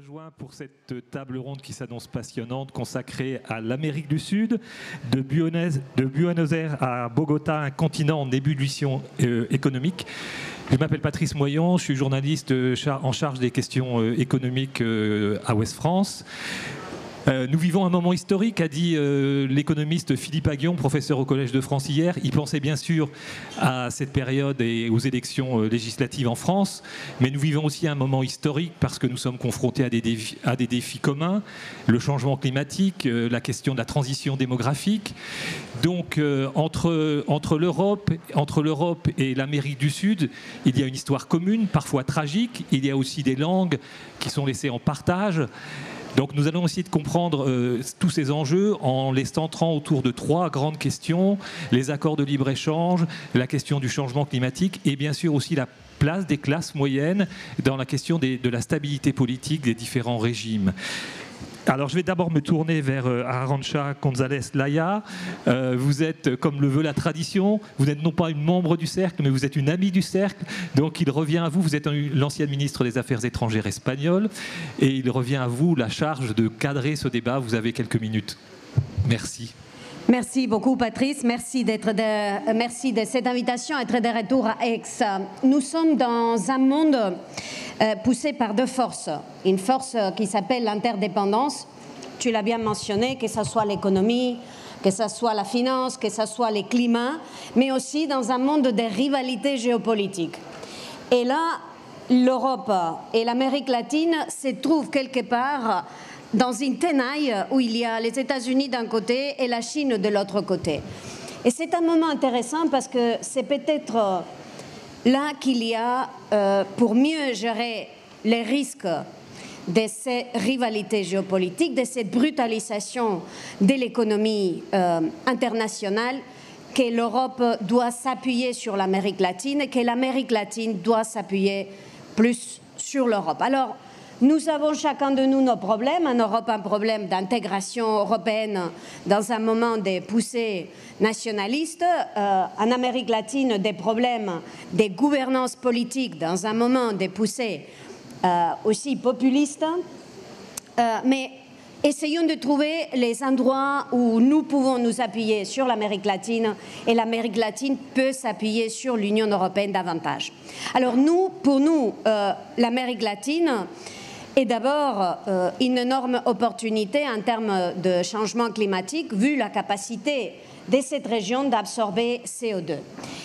rejoint pour cette table ronde qui s'annonce passionnante, consacrée à l'Amérique du Sud, de Buenos Aires à Bogota, un continent en ébullition économique. Je m'appelle Patrice Moyon, je suis journaliste en charge des questions économiques à Ouest France. Nous vivons un moment historique, a dit l'économiste Philippe Aghion, professeur au Collège de France hier. Il pensait bien sûr à cette période et aux élections législatives en France, mais nous vivons aussi un moment historique parce que nous sommes confrontés à des défis communs, le changement climatique, la question de la transition démographique. Donc entre l'Europe et l'Amérique du Sud, il y a une histoire commune, parfois tragique. Il y a aussi des langues qui sont laissées en partage. Donc nous allons essayer de comprendre tous ces enjeux en les centrant autour de trois grandes questions: les accords de libre-échange, la question du changement climatique et bien sûr aussi la place des classes moyennes dans la question de la stabilité politique des différents régimes. Alors je vais d'abord me tourner vers Arantxa González Laya. Vous êtes, comme le veut la tradition, vous n'êtes non pas une membre du cercle, mais vous êtes une amie du cercle. Donc il revient à vous, vous êtes l'ancienne ministre des Affaires étrangères espagnole, et il revient à vous la charge de cadrer ce débat. Vous avez quelques minutes. Merci. Merci beaucoup Patrice, merci de cette invitation à être de retour à Aix. Nous sommes dans un monde poussé par deux forces. Une force qui s'appelle l'interdépendance, tu l'as bien mentionné, que ce soit l'économie, que ce soit la finance, que ce soit les climats, mais aussi dans un monde de rivalité géopolitique. Et là, l'Europe et l'Amérique latine se trouvent quelque part dans une tenaille où il y a les États-Unis d'un côté et la Chine de l'autre côté. Et c'est un moment intéressant parce que c'est peut-être là qu'il y a, pour mieux gérer les risques de ces rivalités géopolitiques, de cette brutalisation de l'économie internationale, que l'Europe doit s'appuyer sur l'Amérique latine et que l'Amérique latine doit s'appuyer plus sur l'Europe. Alors, nous avons chacun de nous nos problèmes. En Europe, un problème d'intégration européenne dans un moment de poussées nationalistes. En Amérique latine, des problèmes de gouvernance politique dans un moment de poussées aussi populistes. Mais essayons de trouver les endroits où nous pouvons nous appuyer sur l'Amérique latine et l'Amérique latine peut s'appuyer sur l'Union européenne davantage. Alors pour nous, l'Amérique latine est d'abord une énorme opportunité en termes de changement climatique, vu la capacité de cette région d'absorber CO2.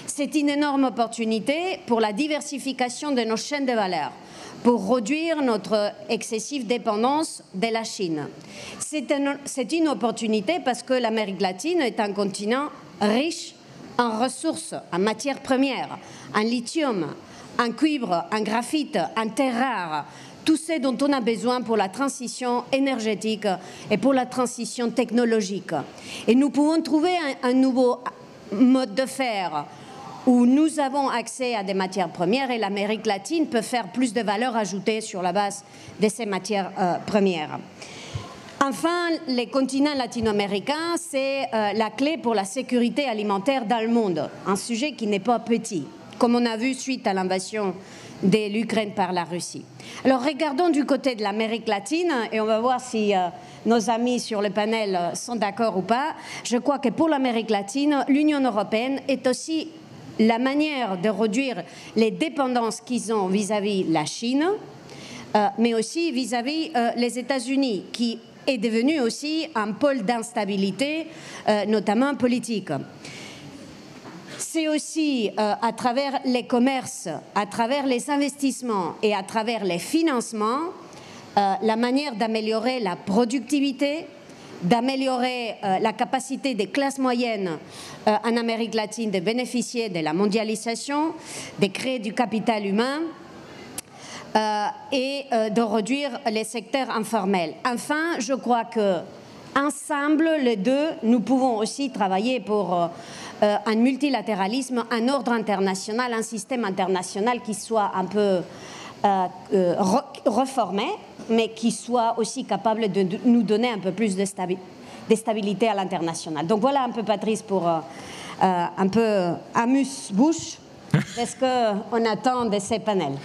C'est une énorme opportunité pour la diversification de nos chaînes de valeur, pour réduire notre excessive dépendance de la Chine. C'est une opportunité parce que l'Amérique latine est un continent riche en ressources, en matières premières, en lithium, en cuivre, en graphite, en terres rares, tout ce dont on a besoin pour la transition énergétique et pour la transition technologique. Et nous pouvons trouver un nouveau mode de faire où nous avons accès à des matières premières et l'Amérique latine peut faire plus de valeur ajoutée sur la base de ces matières premières. Enfin, le continent latino-américain, c'est la clé pour la sécurité alimentaire dans le monde, un sujet qui n'est pas petit, comme on a vu suite à l'invasion de l'Ukraine par la Russie. Alors regardons du côté de l'Amérique latine et on va voir si nos amis sur le panel sont d'accord ou pas. Je crois que pour l'Amérique latine, l'Union européenne est aussi la manière de réduire les dépendances qu'ils ont vis-à-vis la Chine, mais aussi vis-à-vis les États-Unis, qui est devenu aussi un pôle d'instabilité, notamment politique. C'est aussi à travers les commerces, à travers les investissements et à travers les financements, la manière d'améliorer la productivité, d'améliorer la capacité des classes moyennes en Amérique latine de bénéficier de la mondialisation, de créer du capital humain et de réduire les secteurs informels. Enfin, je crois que ensemble, les deux, nous pouvons aussi travailler pour un multilatéralisme, un ordre international, un système international qui soit un peu reformé, mais qui soit aussi capable de nous donner un peu plus de stabilité à l'international. Donc voilà un peu, Patrice, pour un peu amuse-bouche de ce qu'on attend de ces panels.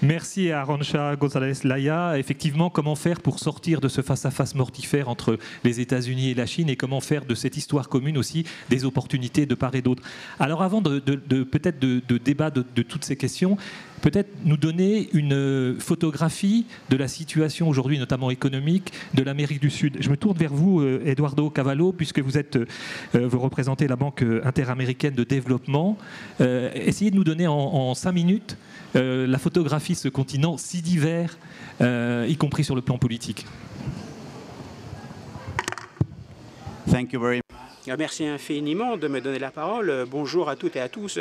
Merci à Arantxa González Laya. Effectivement, comment faire pour sortir de ce face-à-face mortifère entre les États-Unis et la Chine, et comment faire de cette histoire commune aussi des opportunités de part et d'autre. Alors avant peut-être de débat de toutes ces questions, peut-être nous donner une photographie de la situation aujourd'hui, notamment économique, de l'Amérique du Sud. Je me tourne vers vous, Eduardo Cavallo, puisque vous représentez la Banque interaméricaine de développement. Essayez de nous donner en 5 minutes la photographie de ce continent si divers, y compris sur le plan politique. Thank you very much. Merci infiniment de me donner la parole. Bonjour à toutes et à tous.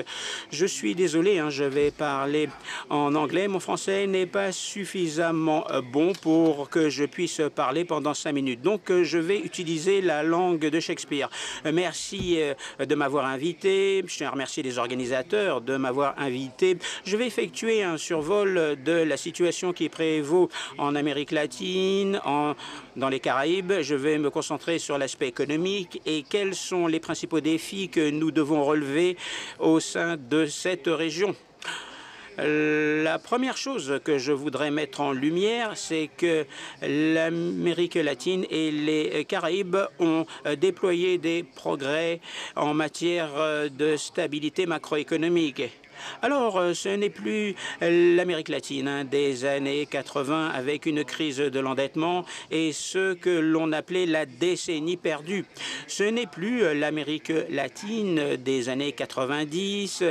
Je suis désolé, je vais parler en anglais. Mon français n'est pas suffisamment bon pour que je puisse parler pendant 5 minutes. Donc, je vais utiliser la langue de Shakespeare. Merci de m'avoir invité. Je tiens à remercier les organisateurs de m'avoir invité. Je vais effectuer un survol de la situation qui prévaut en Amérique latine, dans les Caraïbes. Je vais me concentrer sur l'aspect économique et quels sont les principaux défis que nous devons relever au sein de cette région. La première chose que je voudrais mettre en lumière, c'est que l'Amérique latine et les Caraïbes ont déployé des progrès en matière de stabilité macroéconomique. Alors, ce n'est plus l'Amérique latine des années 80 avec une crise de l'endettement et ce que l'on appelait la décennie perdue. Ce n'est plus l'Amérique latine des années 90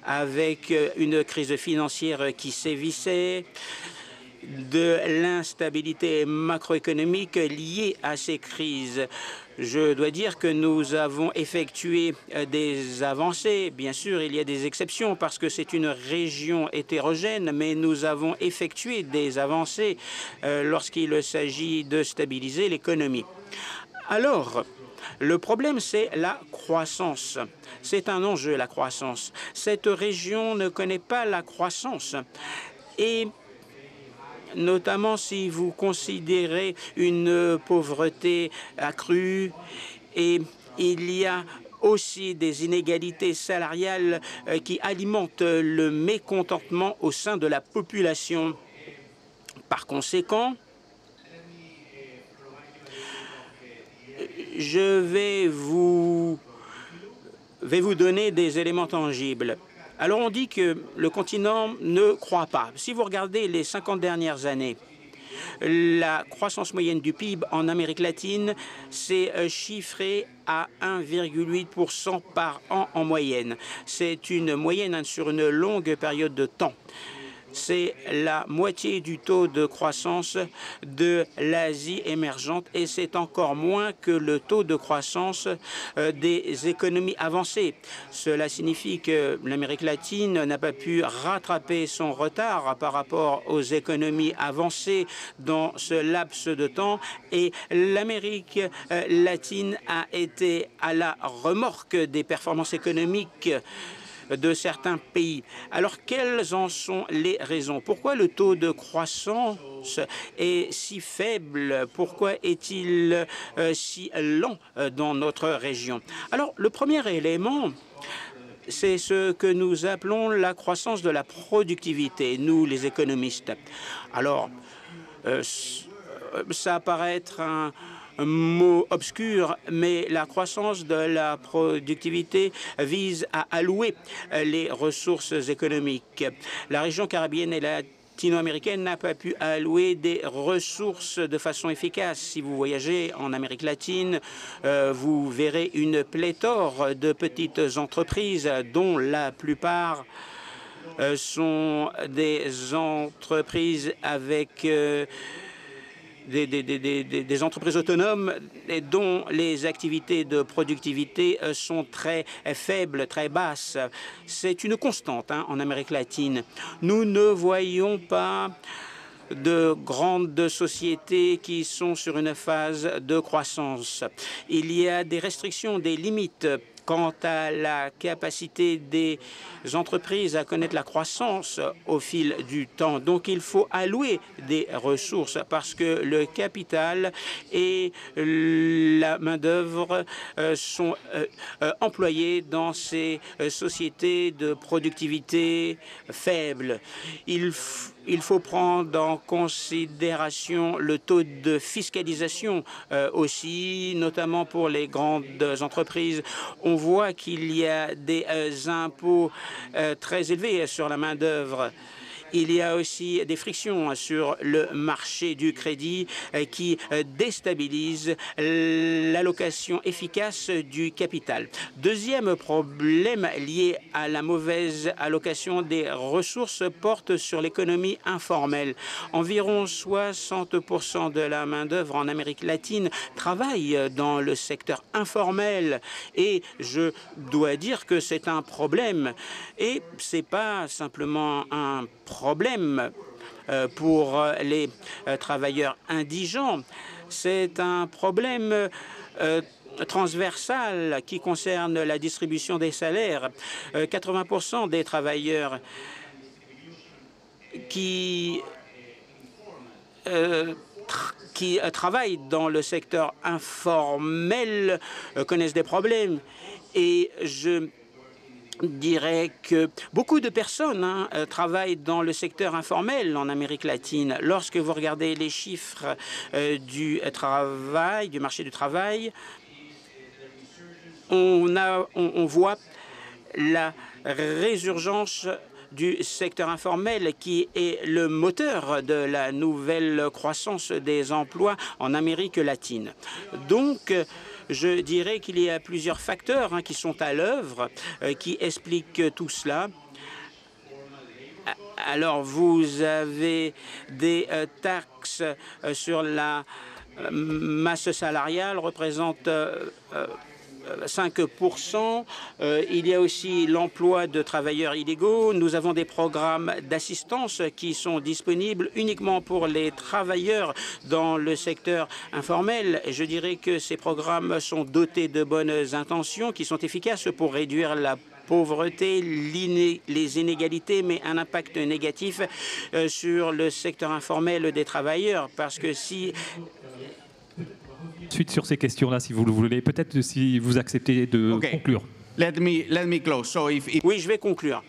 avec une crise financière qui sévissait, de l'instabilité macroéconomique liée à ces crises. Je dois dire que nous avons effectué des avancées. Bien sûr, il y a des exceptions parce que c'est une région hétérogène, mais nous avons effectué des avancées lorsqu'il s'agit de stabiliser l'économie. Alors, le problème, c'est la croissance. C'est un enjeu, la croissance. Cette région ne connaît pas la croissance. Et notamment si vous considérez une pauvreté accrue, et il y a aussi des inégalités salariales qui alimentent le mécontentement au sein de la population. Par conséquent, je vais vous donner des éléments tangibles. Alors, on dit que le continent ne croît pas. Si vous regardez les 50 dernières années, la croissance moyenne du PIB en Amérique latine s'est chiffrée à 1,8% par an en moyenne. C'est une moyenne sur une longue période de temps. C'est la moitié du taux de croissance de l'Asie émergente et c'est encore moins que le taux de croissance des économies avancées. Cela signifie que l'Amérique latine n'a pas pu rattraper son retard par rapport aux économies avancées dans ce laps de temps et l'Amérique latine a été à la remorque des performances économiques de certains pays. Alors, quelles en sont les raisons? Pourquoi le taux de croissance est si faible? Pourquoi est-il si lent dans notre région? Alors, le premier élément, c'est ce que nous appelons la croissance de la productivité, nous les économistes. Alors, ça paraît être un mot obscur, mais la croissance de la productivité vise à allouer les ressources économiques. La région caribéenne et latino-américaine n'a pas pu allouer des ressources de façon efficace. Si vous voyagez en Amérique latine, vous verrez une pléthore de petites entreprises dont la plupart sont des entreprises avec des entreprises autonomes et dont les activités de productivité sont très faibles, très basses. C'est une constante en Amérique latine. Nous ne voyons pas de grandes sociétés qui sont sur une phase de croissance. Il y a des restrictions, des limites quant à la capacité des entreprises à connaître la croissance au fil du temps. Donc, il faut allouer des ressources parce que le capital et la main-d'œuvre sont employés dans ces sociétés de productivité faible. Il faut prendre en considération le taux de fiscalisation aussi, notamment pour les grandes entreprises. On voit qu'il y a des impôts très élevés sur la main-d'œuvre. Il y a aussi des frictions sur le marché du crédit qui déstabilisent l'allocation efficace du capital. Deuxième problème lié à la mauvaise allocation des ressources porte sur l'économie informelle. Environ 60% de la main-d'œuvre en Amérique latine travaille dans le secteur informel et je dois dire que c'est un problème. Et ce n'est pas simplement un problème pour les travailleurs indigents. C'est un problème transversal qui concerne la distribution des salaires. 80% des travailleurs qui travaillent dans le secteur informel connaissent des problèmes. Et je dirais que beaucoup de personnes travaillent dans le secteur informel en Amérique latine. Lorsque vous regardez les chiffres du travail, du marché du travail, on voit la résurgence du secteur informel qui est le moteur de la nouvelle croissance des emplois en Amérique latine. Donc, je dirais qu'il y a plusieurs facteurs qui sont à l'œuvre, qui expliquent tout cela. Alors, vous avez des taxes sur la masse salariale, représentent 5%. Il y a aussi l'emploi de travailleurs illégaux. Nous avons des programmes d'assistance qui sont disponibles uniquement pour les travailleurs dans le secteur informel. Et je dirais que ces programmes sont dotés de bonnes intentions qui sont efficaces pour réduire la pauvreté, les inégalités, mais un impact négatif sur le secteur informel des travailleurs. Parce que si Suite sur ces questions-là, si vous le voulez, peut-être si vous acceptez de conclure. Let me close. So Oui, je vais conclure.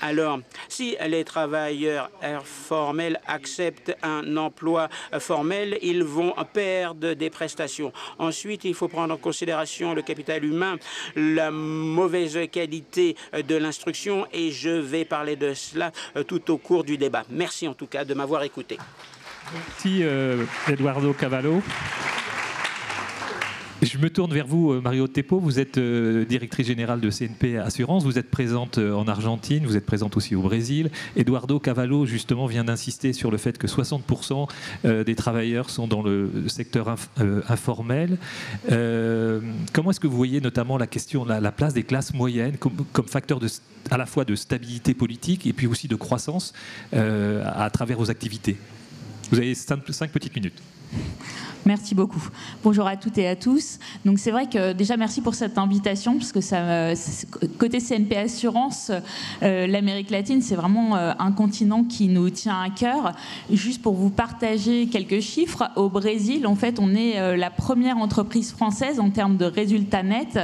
Alors, si les travailleurs informels acceptent un emploi formel, ils vont perdre des prestations. Ensuite, il faut prendre en considération le capital humain, la mauvaise qualité de l'instruction, et je vais parler de cela tout au cours du débat. Merci en tout cas de m'avoir écouté. Merci Eduardo Cavallo. Je me tourne vers vous, Mario Teppo. Vous êtes directrice générale de CNP Assurance. Vous êtes présente en Argentine, vous êtes présente aussi au Brésil. Eduardo Cavallo, justement, vient d'insister sur le fait que 60% des travailleurs sont dans le secteur informel. Comment est-ce que vous voyez notamment la question, la place des classes moyennes comme facteur à la fois de stabilité politique et puis aussi de croissance à travers vos activités? Vous avez 5 petites minutes. Merci beaucoup. Bonjour à toutes et à tous. Donc c'est vrai que déjà merci pour cette invitation parce que ça, côté CNP Assurance, l'Amérique latine c'est vraiment un continent qui nous tient à cœur. Juste pour vous partager quelques chiffres, au Brésil en fait on est la première entreprise française en termes de résultats nets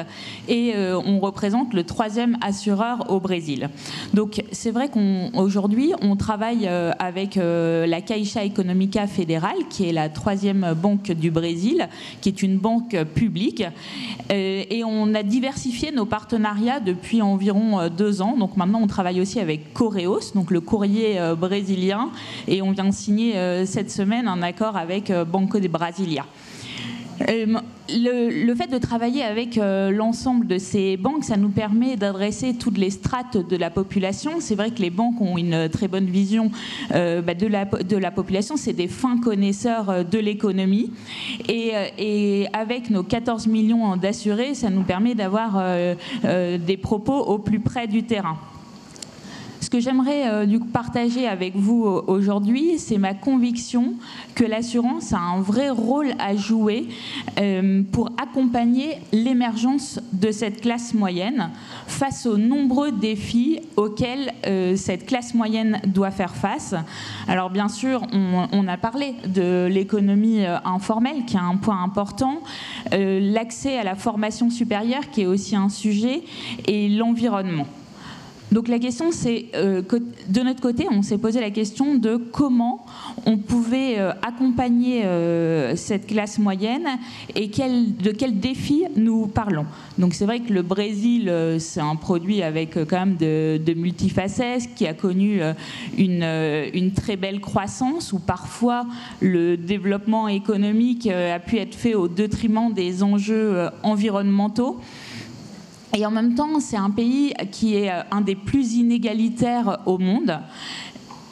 et on représente le 3e assureur au Brésil. Donc c'est vrai qu'aujourd'hui on travaille avec la Caixa Econômica Federal qui est la 3e banque du Brésil, qui est une banque publique. Et on a diversifié nos partenariats depuis environ 2 ans. Donc maintenant, on travaille aussi avec Correios, donc le courrier brésilien. Et on vient de signer cette semaine un accord avec Banco de Brasilia. Le fait de travailler avec l'ensemble de ces banques, ça nous permet d'adresser toutes les strates de la population. C'est vrai que les banques ont une très bonne vision de la population. C'est des fins connaisseurs de l'économie. Et avec nos 14 millions d'assurés, ça nous permet d'avoir des propos au plus près du terrain. Ce Ce que j'aimerais du coup partager avec vous aujourd'hui, c'est ma conviction que l'assurance a un vrai rôle à jouer pour accompagner l'émergence de cette classe moyenne face aux nombreux défis auxquels cette classe moyenne doit faire face. Alors bien sûr, on a parlé de l'économie informelle, qui est un point important, l'accès à la formation supérieure, qui est aussi un sujet, et l'environnement. Donc la question, c'est que de notre côté, on s'est posé la question de comment on pouvait accompagner cette classe moyenne et de quels défis nous parlons. Donc c'est vrai que le Brésil, c'est un produit avec quand même de multifacettes, qui a connu une très belle croissance, où parfois le développement économique a pu être fait au détriment des enjeux environnementaux. Et en même temps, c'est un pays qui est un des plus inégalitaires au monde.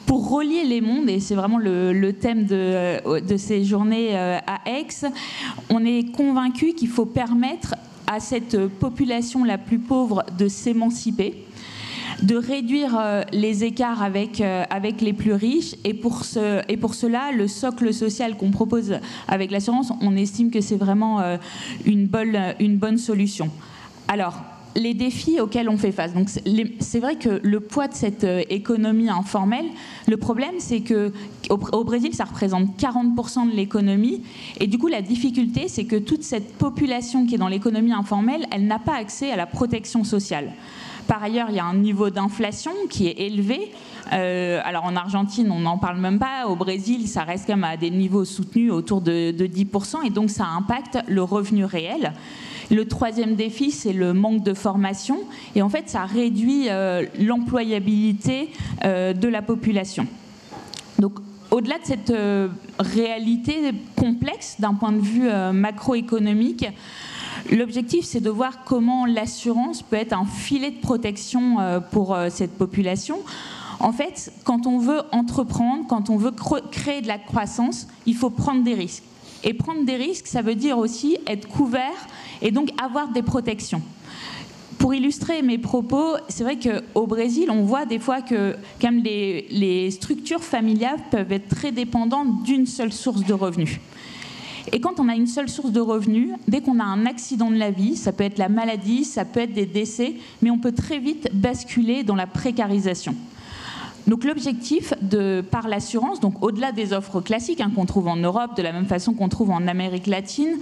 Pour relier les mondes, et c'est vraiment le thème de ces journées à Aix, on est convaincu qu'il faut permettre à cette population la plus pauvre de s'émanciper, de réduire les écarts avec les plus riches. Et pour cela, le socle social qu'on propose avec l'assurance, on estime que c'est vraiment une bonne solution. Alors, les défis auxquels on fait face. Donc, c'est vrai que le poids de cette économie informelle, le problème, c'est qu'au Brésil, ça représente 40% de l'économie. Et du coup, la difficulté, c'est que toute cette population qui est dans l'économie informelle, elle n'a pas accès à la protection sociale. Par ailleurs, il y a un niveau d'inflation qui est élevé. Alors en Argentine, on n'en parle même pas. Au Brésil, ça reste quand même à des niveaux soutenus autour de 10%. Et donc, ça impacte le revenu réel. Le troisième défi, c'est le manque de formation. Et en fait, ça réduit l'employabilité de la population. Donc, au-delà de cette réalité complexe d'un point de vue macroéconomique, l'objectif, c'est de voir comment l'assurance peut être un filet de protection pour cette population. En fait, quand on veut entreprendre, quand on veut créer de la croissance, il faut prendre des risques. Et prendre des risques, ça veut dire aussi être couvert et donc avoir des protections. Pour illustrer mes propos, c'est vrai qu'au Brésil, on voit des fois que quand même les structures familiales peuvent être très dépendantes d'une seule source de revenus. Et quand on a une seule source de revenus, dès qu'on a un accident de la vie, ça peut être la maladie, ça peut être des décès, mais on peut très vite basculer dans la précarisation. Donc l'objectif par l'assurance, donc au-delà des offres classiques qu'on trouve en Europe, de la même façon qu'on trouve en Amérique latine,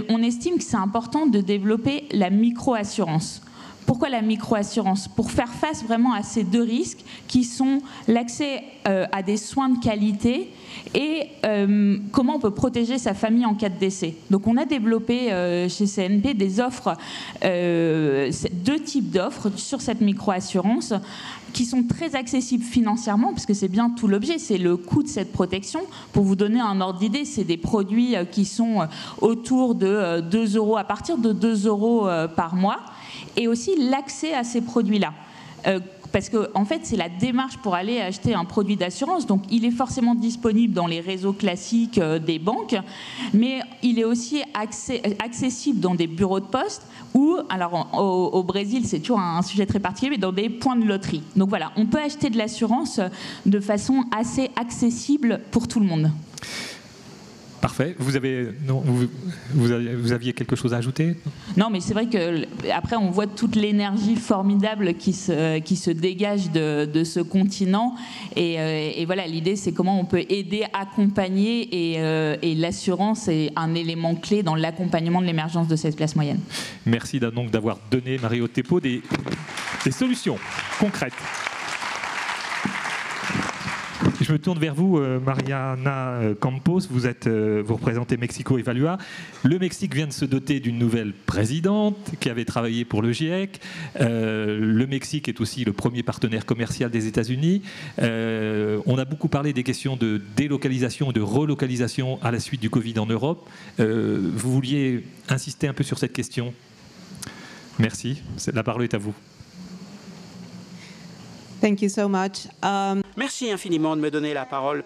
on estime que c'est important de développer la micro-assurance. Pourquoi la micro-assurance? Pour faire face vraiment à ces deux risques qui sont l'accès à des soins de qualité et comment on peut protéger sa famille en cas de décès. Donc on a développé chez CNP des offres, deux types d'offres sur cette micro-assurance qui sont très accessibles financièrement, parce que c'est bien tout l'objet, c'est le coût de cette protection. Pour vous donner un ordre d'idée, c'est des produits qui sont autour de 2 €, à partir de 2 € par mois, et aussi l'accès à ces produits-là. Parce que en fait, c'est la démarche pour aller acheter un produit d'assurance. Donc, il est forcément disponible dans les réseaux classiques des banques, mais il est aussi accessible dans des bureaux de poste ou, alors au Brésil, c'est toujours un sujet très particulier, mais dans des points de loterie. Donc voilà, on peut acheter de l'assurance de façon assez accessible pour tout le monde. Parfait. Vous aviez quelque chose à ajouter? Non, mais c'est vrai que après on voit toute l'énergie formidable qui se dégage de ce continent et voilà, l'idée c'est comment on peut aider, accompagner et l'assurance est un élément clé dans l'accompagnement de l'émergence de cette classe moyenne. Merci donc d'avoir donné, Mario Tepo, des solutions concrètes. Je me tourne vers vous, Mariana Campos. Vous représentez Mexico Evalua. Le Mexique vient de se doter d'une nouvelle présidente qui avait travaillé pour le GIEC. Le Mexique est aussi le premier partenaire commercial des États-Unis. On a beaucoup parlé des questions de délocalisation et de relocalisation à la suite du Covid en Europe. Vous vouliez insister un peu sur cette question? Merci. La parole est à vous. Thank you so much. Merci infiniment de me donner la parole.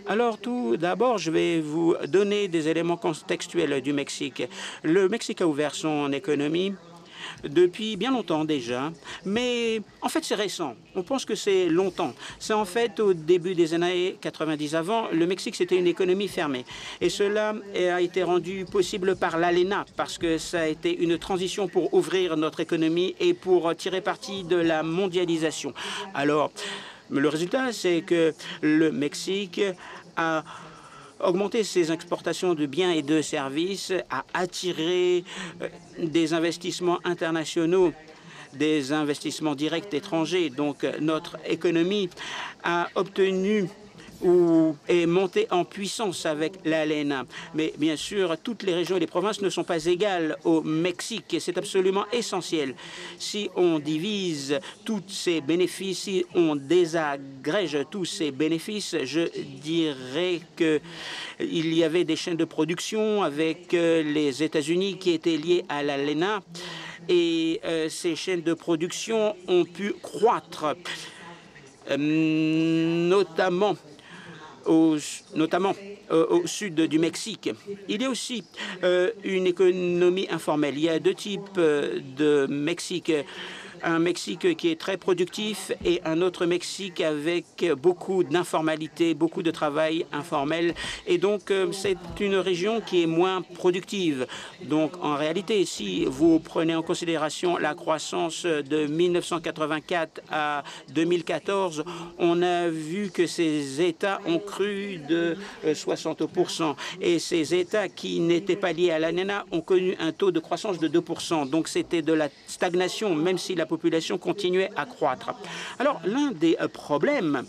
Alors, tout d'abord, je vais vous donner des éléments contextuels du Mexique. Le Mexique a ouvert son économie depuis bien longtemps déjà, mais en fait c'est récent. On pense que c'est longtemps. C'est en fait au début des années 90. Avant, le Mexique c'était une économie fermée et cela a été rendu possible par l'ALENA parce que ça a été une transition pour ouvrir notre économie et pour tirer parti de la mondialisation. Alors, le résultat, c'est que le Mexique a augmenter ses exportations de biens et de services, à attirer des investissements internationaux, des investissements directs étrangers. Donc notre économie a obtenu ou est montée en puissance avec l'ALENA. Mais bien sûr, toutes les régions et les provinces ne sont pas égales au Mexique et c'est absolument essentiel. Si on divise tous ces bénéfices, si on désagrège tous ces bénéfices, je dirais qu'il y avait des chaînes de production avec les États-Unis qui étaient liées à l'ALENA et ces chaînes de production ont pu croître, notamment au sud du Mexique. Il y a aussi une économie informelle. Il y a deux types de Mexique. Un Mexique qui est très productif et un autre Mexique avec beaucoup d'informalité, beaucoup de travail informel. Et donc, c'est une région qui est moins productive. Donc, en réalité, si vous prenez en considération la croissance de 1984 à 2014, on a vu que ces États ont cru de 60%. Et ces États qui n'étaient pas liés à l'ALENA ont connu un taux de croissance de 2%. Donc, c'était de la stagnation, même si la population continuait à croître. Alors, l'un des problèmes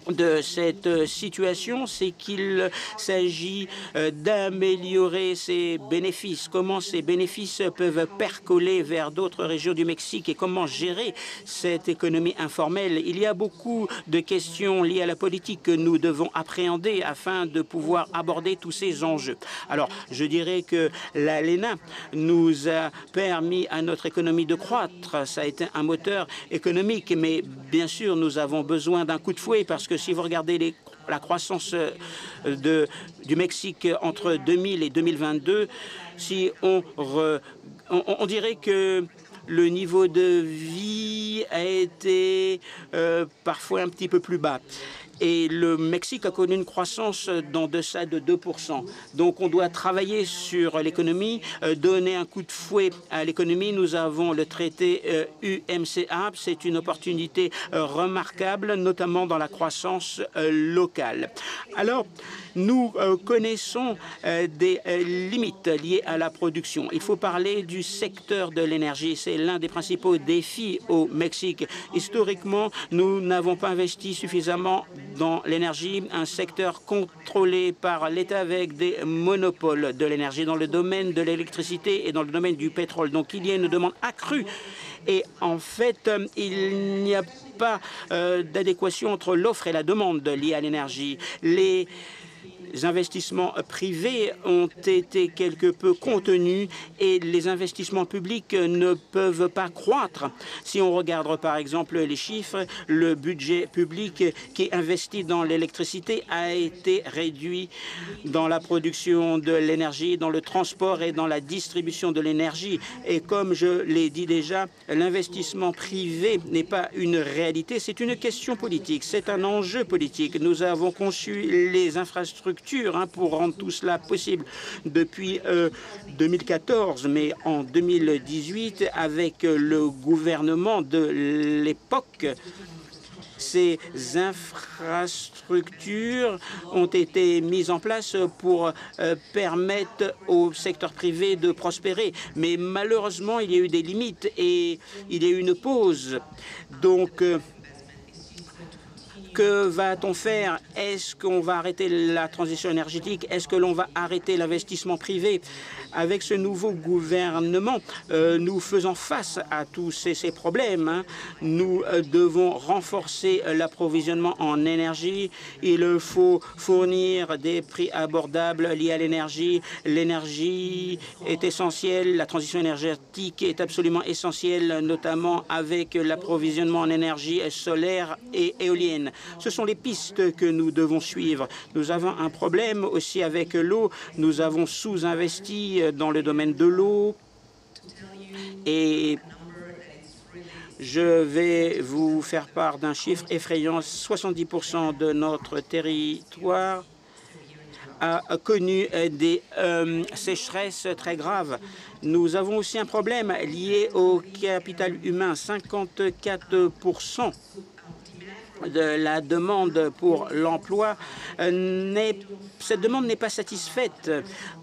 de cette situation, c'est qu'il s'agit d'améliorer ces bénéfices. Comment ces bénéfices peuvent percoler vers d'autres régions du Mexique et comment gérer cette économie informelle. Il y a beaucoup de questions liées à la politique que nous devons appréhender afin de pouvoir aborder tous ces enjeux. Alors, je dirais que l'ALENA nous a permis à notre économie de croître. Ça a été un moteur économique, mais bien sûr, nous avons besoin d'un coup de fouet parce que si vous regardez la croissance du Mexique entre 2000 et 2022, si on dirait que le niveau de vie a été parfois un petit peu plus bas. Et le Mexique a connu une croissance d'en deçà de 2%. Donc on doit travailler sur l'économie, donner un coup de fouet à l'économie. Nous avons le traité UMCA. C'est une opportunité remarquable, notamment dans la croissance locale. Alors, nous connaissons des limites liées à la production. Il faut parler du secteur de l'énergie. C'est l'un des principaux défis au Mexique. Historiquement, nous n'avons pas investi suffisamment dans l'énergie, un secteur contrôlé par l'État avec des monopoles de l'énergie dans le domaine de l'électricité et dans le domaine du pétrole. Donc, il y a une demande accrue. Et en fait, il n'y a pas d'adéquation entre l'offre et la demande liée à l'énergie. Les investissements privés ont été quelque peu contenus et les investissements publics ne peuvent pas croître. Si on regarde par exemple les chiffres, le budget public qui investit dans l'électricité a été réduit dans la production de l'énergie, dans le transport et dans la distribution de l'énergie. Et comme je l'ai dit déjà, l'investissement privé n'est pas une réalité, c'est une question politique, c'est un enjeu politique. Nous avons conçu les infrastructures pour rendre tout cela possible depuis 2014, mais en 2018, avec le gouvernement de l'époque, ces infrastructures ont été mises en place pour permettre au secteur privé de prospérer. Mais malheureusement, il y a eu des limites et il y a eu une pause. Donc, que va-t-on faire? Est-ce qu'on va arrêter la transition énergétique? Est-ce que l'on va arrêter l'investissement privé? Avec ce nouveau gouvernement, nous faisons face à tous ces problèmes. Nous devons renforcer l'approvisionnement en énergie. Il faut fournir des prix abordables liés à l'énergie. L'énergie est essentielle. La transition énergétique est absolument essentielle, notamment avec l'approvisionnement en énergie solaire et éolienne. Ce sont les pistes que nous devons suivre. Nous avons un problème aussi avec l'eau. Nous avons sous-investi dans le domaine de l'eau. Et je vais vous faire part d'un chiffre effrayant. 70% de notre territoire a connu des sécheresses très graves. Nous avons aussi un problème lié au capital humain. 54% de la demande pour l'emploi, cette demande n'est pas satisfaite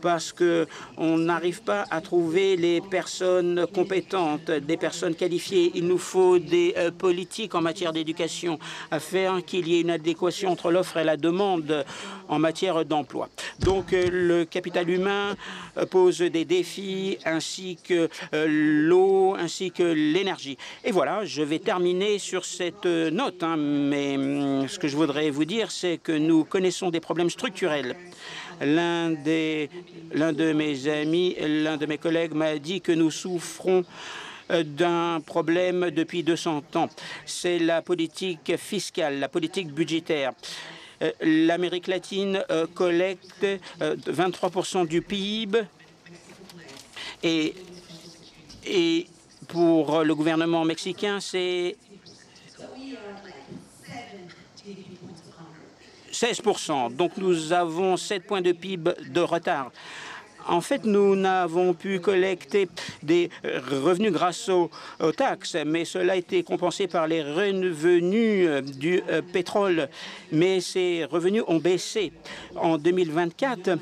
parce qu'on n'arrive pas à trouver les personnes compétentes, des personnes qualifiées. Il nous faut des politiques en matière d'éducation afin qu'il y ait une adéquation entre l'offre et la demande en matière d'emploi. Donc le capital humain pose des défis ainsi que l'eau, ainsi que l'énergie. Et voilà, je vais terminer sur cette note, mais ce que je voudrais vous dire, c'est que nous connaissons des problèmes structurels. L'un de mes amis, l'un de mes collègues m'a dit que nous souffrons d'un problème depuis 200 ans. C'est la politique fiscale, la politique budgétaire. L'Amérique latine collecte 23% du PIB et pour le gouvernement mexicain, c'est 16%. Donc nous avons 7 points de PIB de retard. En fait, nous n'avons pu collecter des revenus grâce aux taxes, mais cela a été compensé par les revenus du pétrole. Mais ces revenus ont baissé. En 2024,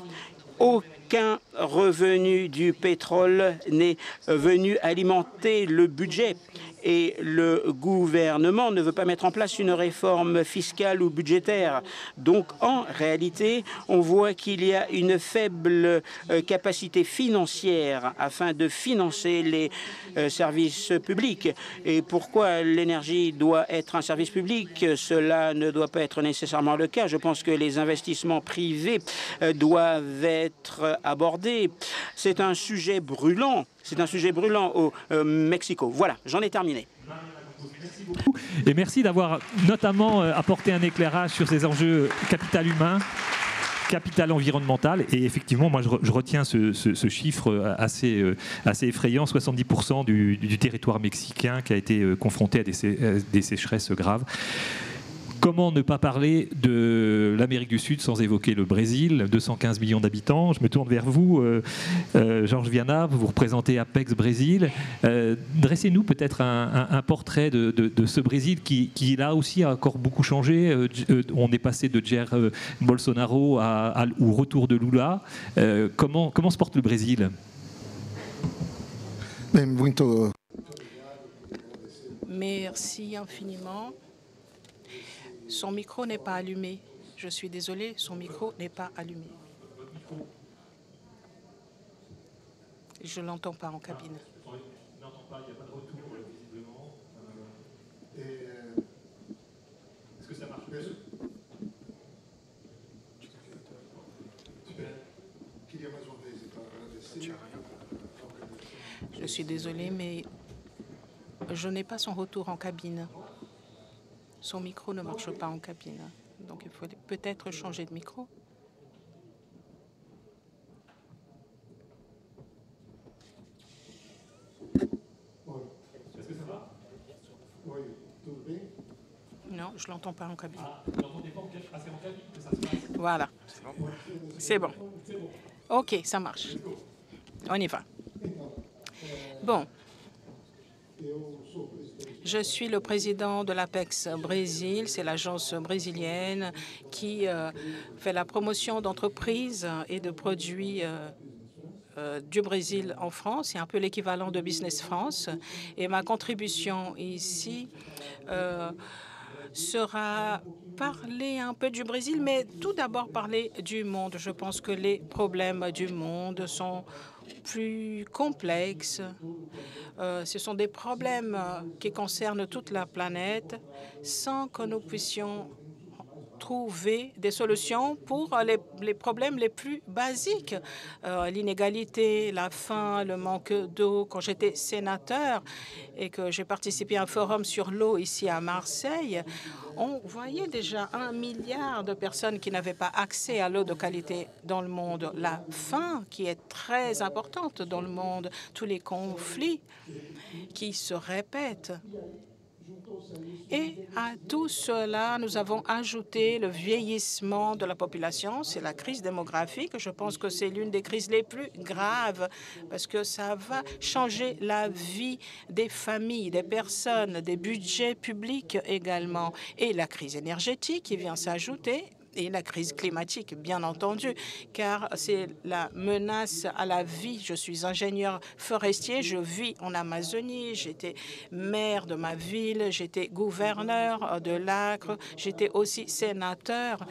aucun revenu du pétrole n'est venu alimenter le budget. Et le gouvernement ne veut pas mettre en place une réforme fiscale ou budgétaire. Donc, en réalité, on voit qu'il y a une faible capacité financière afin de financer les services publics. Et pourquoi l'énergie doit être un service public? Cela ne doit pas être nécessairement le cas. Je pense que les investissements privés doivent être abordés. C'est un sujet brûlant. C'est un sujet brûlant au Mexico. Voilà, j'en ai terminé. Et merci d'avoir notamment apporté un éclairage sur ces enjeux capital humain, capital environnemental. Et effectivement, moi, je retiens ce chiffre assez effrayant, 70% du territoire mexicain qui a été confronté à des sécheresses graves. Comment ne pas parler de l'Amérique du Sud sans évoquer le Brésil, 215 millions d'habitants. Je me tourne vers vous, Georges Viana, vous représentez Apex Brésil. Dressez-nous peut-être un portrait de ce Brésil qui, là aussi, a encore beaucoup changé. On est passé de Jair Bolsonaro au retour de Lula. Comment se porte le Brésil? Merci infiniment. Son micro n'est pas allumé. Je suis désolée, son micro n'est pas allumé. Je ne l'entends pas en cabine. Est-ce que ça marche? Je suis désolée, mais je n'ai pas son retour en cabine. Son micro ne marche pas en cabine. Donc, il faut peut-être changer de micro. Est-ce que ça va? Oui, tout bien. Non, je ne l'entends pas en cabine. Ah, vous n'entendez pas assez en cabine que ça se passe? Voilà. C'est bon. OK, ça marche. On y va. Bon. Je suis le président de l'Apex Brésil. C'est l'agence brésilienne qui fait la promotion d'entreprises et de produits du Brésil en France. C'est un peu l'équivalent de Business France. Et ma contribution ici sera parler un peu du Brésil, mais tout d'abord parler du monde. Je pense que les problèmes du monde sont plus complexes. Ce sont des problèmes qui concernent toute la planète sans que nous puissions trouver des solutions pour les problèmes les plus basiques. L'inégalité, la faim, le manque d'eau. Quand j'étais sénateur et que j'ai participé à un forum sur l'eau ici à Marseille, on voyait déjà 1 milliard de personnes qui n'avaient pas accès à l'eau de qualité dans le monde. La faim qui est très importante dans le monde, tous les conflits qui se répètent. Et à tout cela, nous avons ajouté le vieillissement de la population. C'est la crise démographique. Je pense que c'est l'une des crises les plus graves parce que ça va changer la vie des familles, des personnes, des budgets publics également. Et la crise énergétique qui vient s'ajouter. Et la crise climatique, bien entendu, car c'est la menace à la vie. Je suis ingénieur forestier, je vis en Amazonie, j'étais maire de ma ville, j'étais gouverneur de l'Acre, j'étais aussi sénateur.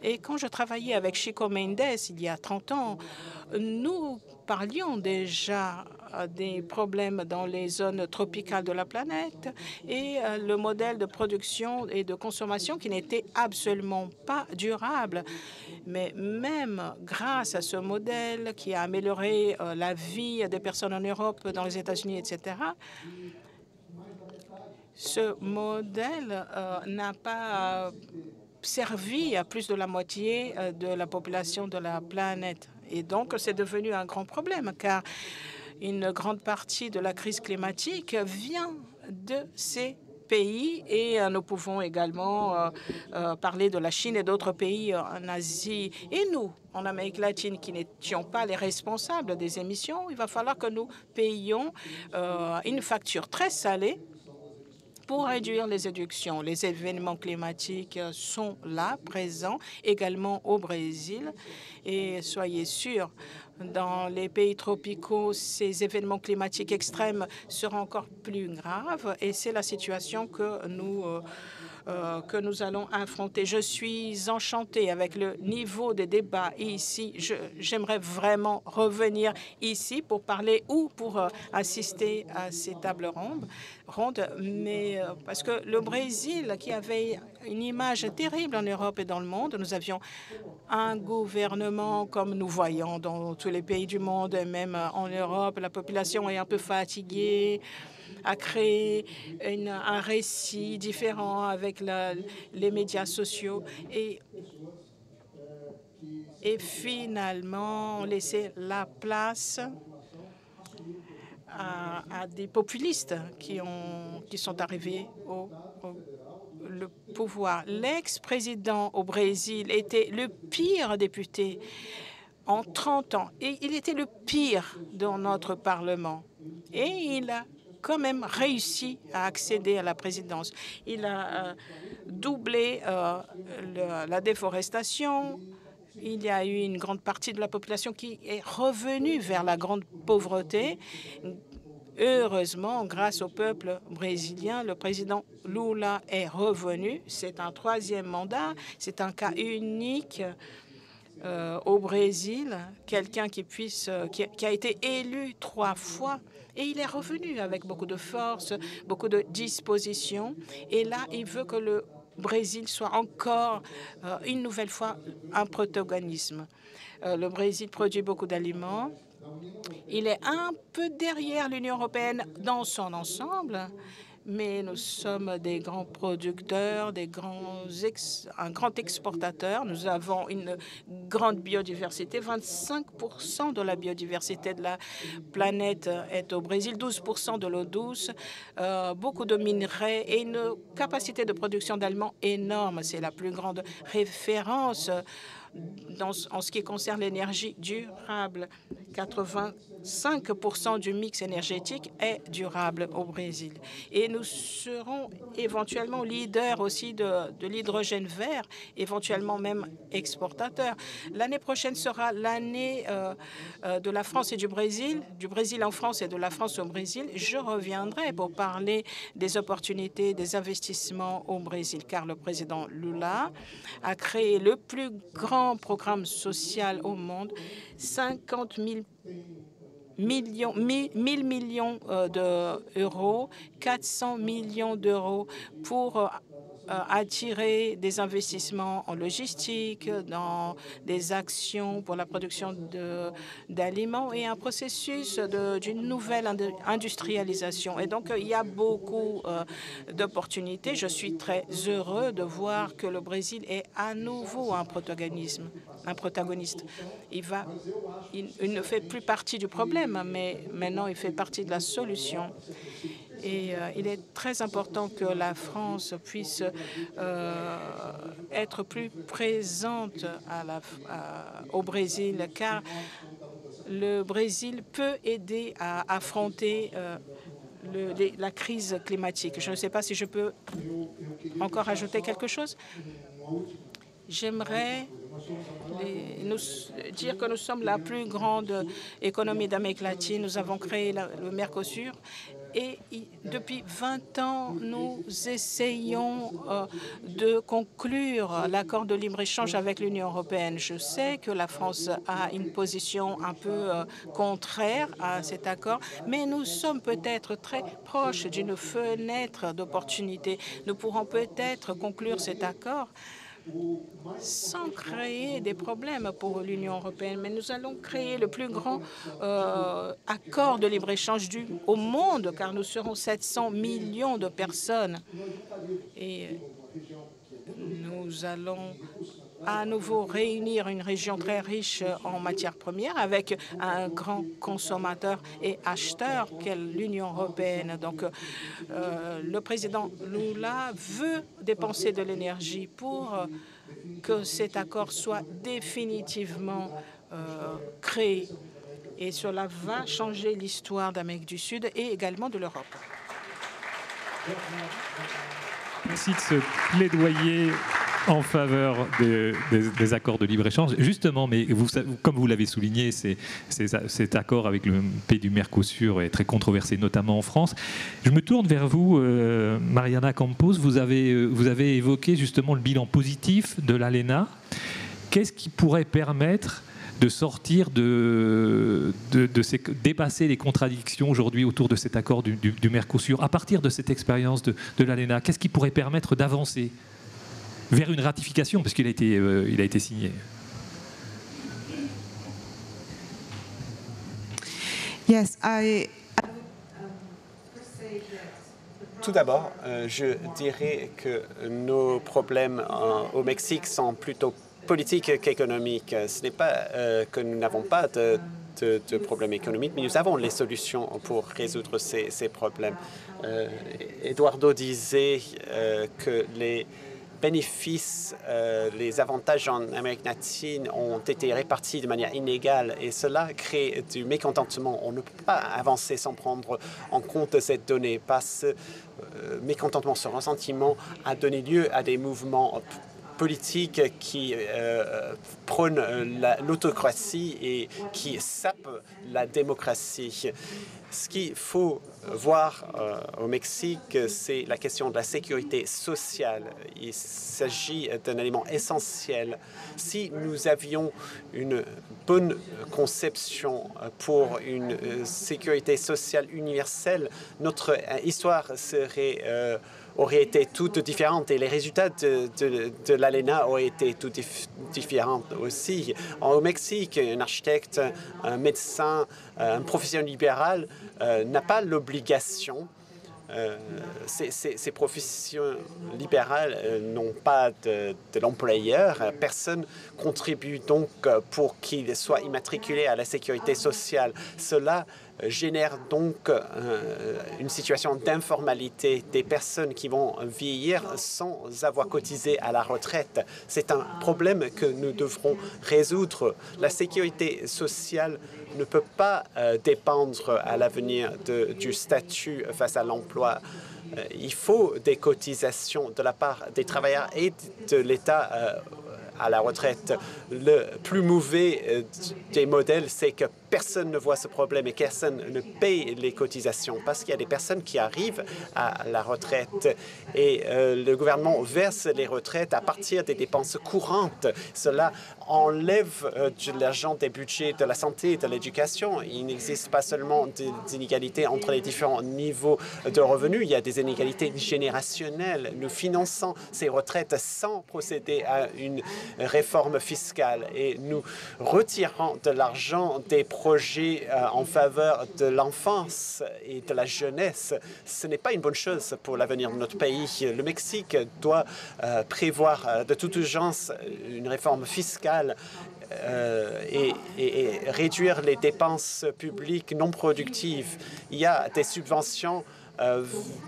Et quand je travaillais avec Chico Mendes il y a 30 ans, nous parlions déjà des problèmes dans les zones tropicales de la planète et le modèle de production et de consommation qui n'était absolument pas durable. Mais même grâce à ce modèle qui a amélioré la vie des personnes en Europe, dans les États-Unis, etc., ce modèle n'a pas servi à plus de la moitié de la population de la planète. Et donc, c'est devenu un grand problème, car une grande partie de la crise climatique vient de ces pays et nous pouvons également parler de la Chine et d'autres pays en Asie. Et nous, en Amérique latine, qui n'étions pas les responsables des émissions, il va falloir que nous payions une facture très salée pour réduire les éductions. Les événements climatiques sont là, présents, également au Brésil. Et soyez sûrs, dans les pays tropicaux, ces événements climatiques extrêmes seront encore plus graves. Et c'est la situation que nous allons affronter. Je suis enchantée avec le niveau des débats ici. J'aimerais vraiment revenir ici pour parler ou pour assister à ces tables rondes, mais parce que le Brésil, qui avait une image terrible en Europe et dans le monde, nous avions un gouvernement comme nous voyons dans tous les pays du monde, et même en Europe, la population est un peu fatiguée, a créé un récit différent avec les médias sociaux et finalement laisser la place à des populistes qui sont arrivés au pouvoir. L'ex-président au Brésil était le pire député en 30 ans et il était le pire dans notre Parlement. Et il a quand même réussi à accéder à la présidence. Il a doublé la déforestation. Il y a eu une grande partie de la population qui est revenue vers la grande pauvreté. Heureusement, grâce au peuple brésilien, le président Lula est revenu. C'est un 3e mandat. C'est un cas unique au Brésil, quelqu'un qui a été élu 3 fois. Et il est revenu avec beaucoup de force, beaucoup de disposition. Et là, il veut que le Brésil soit encore une nouvelle fois un protagonisme. Le Brésil produit beaucoup d'aliments. Il est un peu derrière l'Union européenne dans son ensemble, mais nous sommes des grands producteurs, un grand exportateur. Nous avons une grande biodiversité. 25% de la biodiversité de la planète est au Brésil, 12% de l'eau douce, beaucoup de minerais et une capacité de production d'aliments énorme. C'est la plus grande référence en ce qui concerne l'énergie durable. 85% du mix énergétique est durable au Brésil. Et nous serons éventuellement leaders aussi de l'hydrogène vert, éventuellement même exportateurs. L'année prochaine sera l'année de la France et du Brésil en France et de la France au Brésil. Je reviendrai pour parler des opportunités, des investissements au Brésil, car le président Lula a créé le plus grand programme social au monde, 50 000 millions, 1 000 millions d'euros, 400 millions d'euros pour attirer des investissements en logistique, dans des actions pour la production d'aliments et un processus d'une nouvelle industrialisation. Et donc, il y a beaucoup d'opportunités. Je suis très heureux de voir que le Brésil est à nouveau un protagoniste. Il ne fait plus partie du problème, mais maintenant, il fait partie de la solution. Et il est très important que la France puisse être plus présente au Brésil, car le Brésil peut aider à affronter la crise climatique. Je ne sais pas si je peux encore ajouter quelque chose. J'aimerais dire que nous sommes la plus grande économie d'Amérique latine. Nous avons créé le Mercosur. Et depuis 20 ans, nous essayons de conclure l'accord de libre-échange avec l'Union européenne. Je sais que la France a une position un peu contraire à cet accord, mais nous sommes peut-être très proches d'une fenêtre d'opportunité. Nous pourrons peut-être conclure cet accord sans créer des problèmes pour l'Union européenne. Mais nous allons créer le plus grand accord de libre-échange au monde, car nous serons 700 millions de personnes. Et nous allons à nouveau réunir une région très riche en matières premières avec un grand consommateur et acheteur qu'est l'Union européenne. Donc, le président Lula veut dépenser de l'énergie pour que cet accord soit définitivement créé. Et cela va changer l'histoire d'Amérique du Sud et également de l'Europe. Merci de ce plaidoyer en faveur des accords de libre-échange. Justement, mais comme vous l'avez souligné, cet accord avec le pays du Mercosur est très controversé, notamment en France. Je me tourne vers vous, Mariana Campos. Vous avez évoqué justement le bilan positif de l'ALENA. Qu'est-ce qui pourrait permettre de sortir dépasser les contradictions aujourd'hui autour de cet accord du Mercosur, à partir de cette expérience de l'ALENA? Qu'est-ce qui pourrait permettre d'avancer vers une ratification, parce qu'il a été signé? Yes, Tout d'abord, je dirais que nos problèmes au Mexique sont plutôt politiques qu'économiques. Ce n'est pas que nous n'avons pas de problèmes économiques, mais nous avons les solutions pour résoudre ces problèmes. Eduardo disait que les bénéfices, les avantages en Amérique latine ont été répartis de manière inégale et cela crée du mécontentement. On ne peut pas avancer sans prendre en compte cette donnée parce que mécontentement, ce ressentiment a donné lieu à des mouvements politiques qui prônent l'autocratie et qui sapent la démocratie. Ce qu'il faut voir au Mexique, c'est la question de la sécurité sociale. Il s'agit d'un élément essentiel. Si nous avions une bonne conception pour une sécurité sociale universelle, notre histoire aurait été toute différente et les résultats de l'ALENA auraient été tout différents aussi. Au Mexique, un architecte, un médecin, un professionnel libéral n'a pas l'obligation. Ces professions libérales n'ont pas de l'employeur. Personne contribue donc pour qu'il soit immatriculé à la sécurité sociale. Cela génère donc une situation d'informalité des personnes qui vont vieillir sans avoir cotisé à la retraite. C'est un problème que nous devrons résoudre. La sécurité sociale ne peut pas dépendre à l'avenir du statut face à l'emploi. Il faut des cotisations de la part des travailleurs et de l'État à la retraite. Le plus mauvais des modèles, c'est que personne ne voit ce problème et personne ne paye les cotisations parce qu'il y a des personnes qui arrivent à la retraite et le gouvernement verse les retraites à partir des dépenses courantes. Cela enlève de l'argent des budgets de la santé et de l'éducation. Il n'existe pas seulement des inégalités entre les différents niveaux de revenus, il y a des inégalités générationnelles. Nous finançons ces retraites sans procéder à une réforme fiscale et nous retirons de l'argent des projets en faveur de l'enfance et de la jeunesse. Ce n'est pas une bonne chose pour l'avenir de notre pays. Le Mexique doit prévoir de toute urgence une réforme fiscale et réduire les dépenses publiques non productives. Il y a des subventions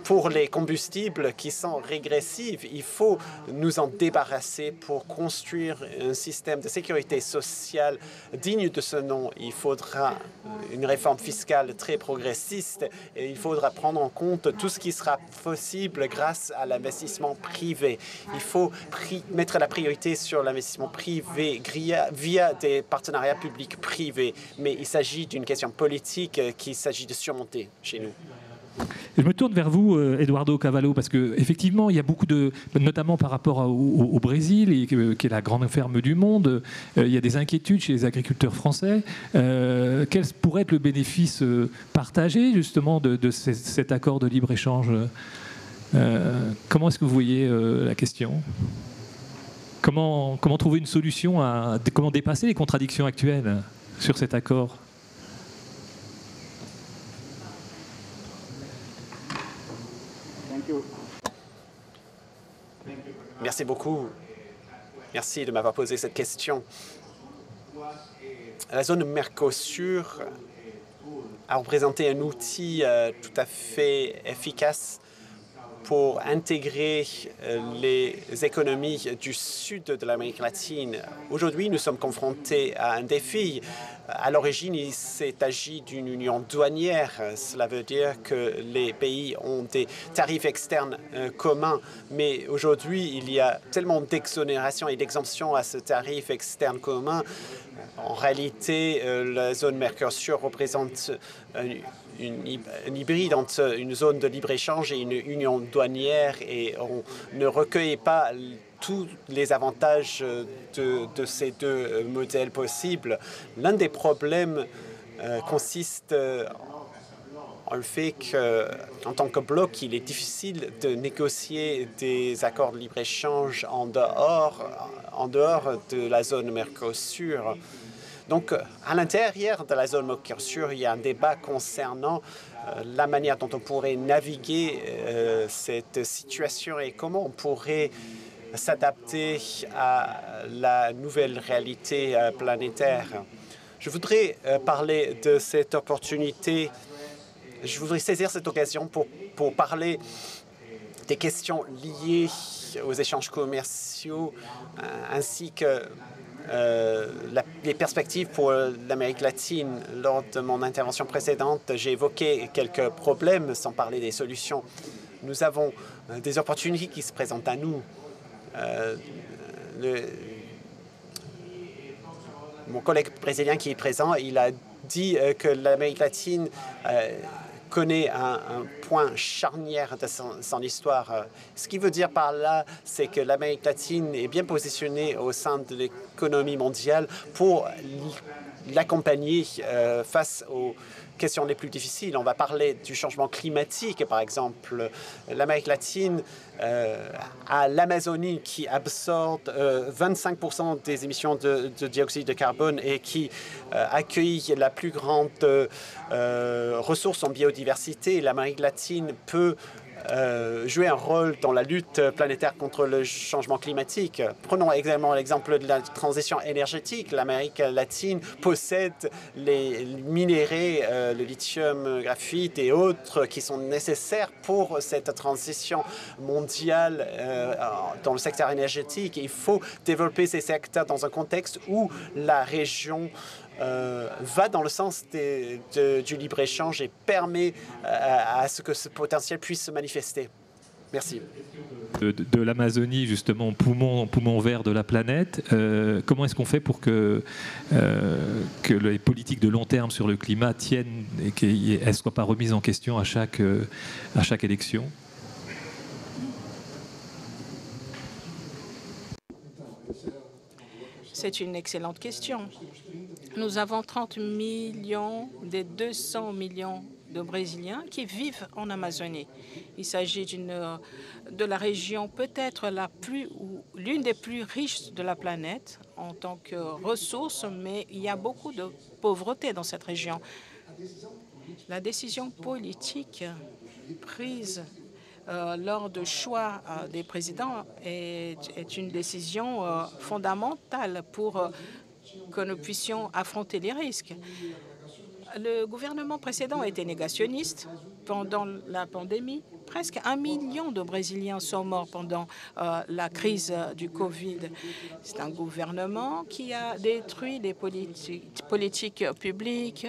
pour les combustibles qui sont régressives. Il faut nous en débarrasser pour construire un système de sécurité sociale digne de ce nom. Il faudra une réforme fiscale très progressiste et il faudra prendre en compte tout ce qui sera possible grâce à l'investissement privé. Il faut mettre la priorité sur l'investissement privé via des partenariats publics-privés, mais il s'agit d'une question politique qu'il s'agit de surmonter chez nous. Je me tourne vers vous, Eduardo Cavallo, parce qu'effectivement, il y a beaucoup de, notamment par rapport au Brésil, qui est la grande ferme du monde, il y a des inquiétudes chez les agriculteurs français. Quel pourrait être le bénéfice partagé, justement, de cet accord de libre-échange? Comment est-ce que vous voyez la question? Comment trouver une solution, comment dépasser les contradictions actuelles sur cet accord? Merci beaucoup. Merci de m'avoir posé cette question. La zone Mercosur a représenté un outil tout à fait efficace pour intégrer les économies du sud de l'Amérique latine. Aujourd'hui, nous sommes confrontés à un défi. À l'origine, il s'est agi d'une union douanière. Cela veut dire que les pays ont des tarifs externes communs. Mais aujourd'hui, il y a tellement d'exonérations et d'exemptions à ce tarif externe commun. En réalité, la zone Mercosur représente un hybride entre une zone de libre-échange et une union douanière et on ne recueille pas tous les avantages de ces deux modèles possibles. L'un des problèmes consiste en le fait qu'en tant que bloc, il est difficile de négocier des accords de libre-échange en dehors de la zone Mercosur. Donc, à l'intérieur de la zone Mercosur, il y a un débat concernant la manière dont on pourrait naviguer cette situation et comment on pourrait s'adapter à la nouvelle réalité planétaire. Je voudrais parler de cette opportunité. Je voudrais saisir cette occasion pour parler des questions liées aux échanges commerciaux ainsi que les perspectives pour l'Amérique latine. Lors de mon intervention précédente, j'ai évoqué quelques problèmes sans parler des solutions. Nous avons des opportunités qui se présentent à nous. Mon collègue brésilien qui est présent, il a dit que l'Amérique latine connaît un point charnière de son histoire. Ce qui veut dire par là, c'est que l'Amérique latine est bien positionnée au sein de l'économie mondiale pour l'accompagner face aux questions les plus difficiles. On va parler du changement climatique, par exemple. L'Amérique latine a l'Amazonie qui absorbe 25% des émissions de dioxyde de carbone et qui accueille la plus grande ressource en biodiversité. L'Amérique latine peut jouer un rôle dans la lutte planétaire contre le changement climatique. Prenons également l'exemple de la transition énergétique. L'Amérique latine possède les minéraux, le lithium, graphite et autres qui sont nécessaires pour cette transition mondiale dans le secteur énergétique. Il faut développer ces secteurs dans un contexte où la région va dans le sens du libre-échange et permet à ce que ce potentiel puisse se manifester. Merci. De l'Amazonie, justement, poumon vert de la planète. Comment est-ce qu'on fait pour que les politiques de long terme sur le climat tiennent et qu'elles ne soient pas remises en question à chaque élection ? C'est une excellente question. Nous avons 30 millions des 200 millions de Brésiliens qui vivent en Amazonie. Il s'agit de la région peut-être l'une des plus riches de la planète en tant que ressources, mais il y a beaucoup de pauvreté dans cette région. La décision politique prise lors du choix des présidents est une décision fondamentale pour que nous puissions affronter les risques. Le gouvernement précédent était négationniste. Pendant la pandémie, presque 1 million de Brésiliens sont morts pendant la crise du Covid. C'est un gouvernement qui a détruit les politiques publiques,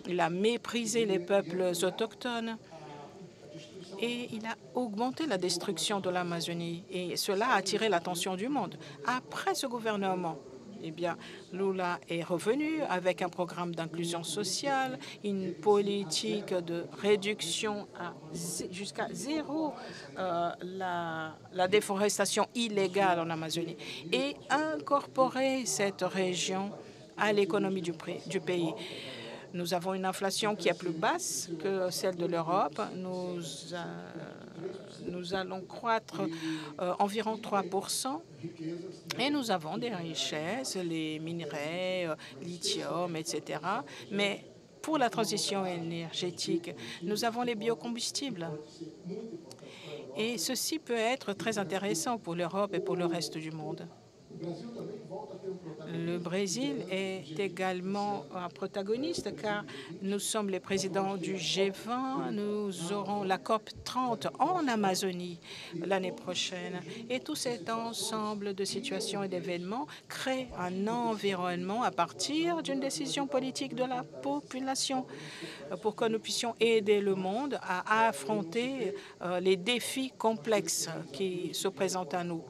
il a méprisé les peuples autochtones et il a augmenté la destruction de l'Amazonie. Et cela a attiré l'attention du monde. Après ce gouvernement, eh bien, Lula est revenu avec un programme d'inclusion sociale, une politique de réduction jusqu'à zéro la déforestation illégale en Amazonie et incorporer cette région à l'économie du pays. Nous avons une inflation qui est plus basse que celle de l'Europe. Nous allons croître environ 3%. Et nous avons des richesses, les minerais, lithium, etc. Mais pour la transition énergétique, nous avons les biocombustibles. Et ceci peut être très intéressant pour l'Europe et pour le reste du monde. Le Brésil est également un protagoniste car nous sommes les présidents du G20. Nous aurons la COP 30 en Amazonie l'année prochaine. Et tout cet ensemble de situations et d'événements crée un environnement à partir d'une décision politique de la population pour que nous puissions aider le monde à affronter les défis complexes qui se présentent à nous.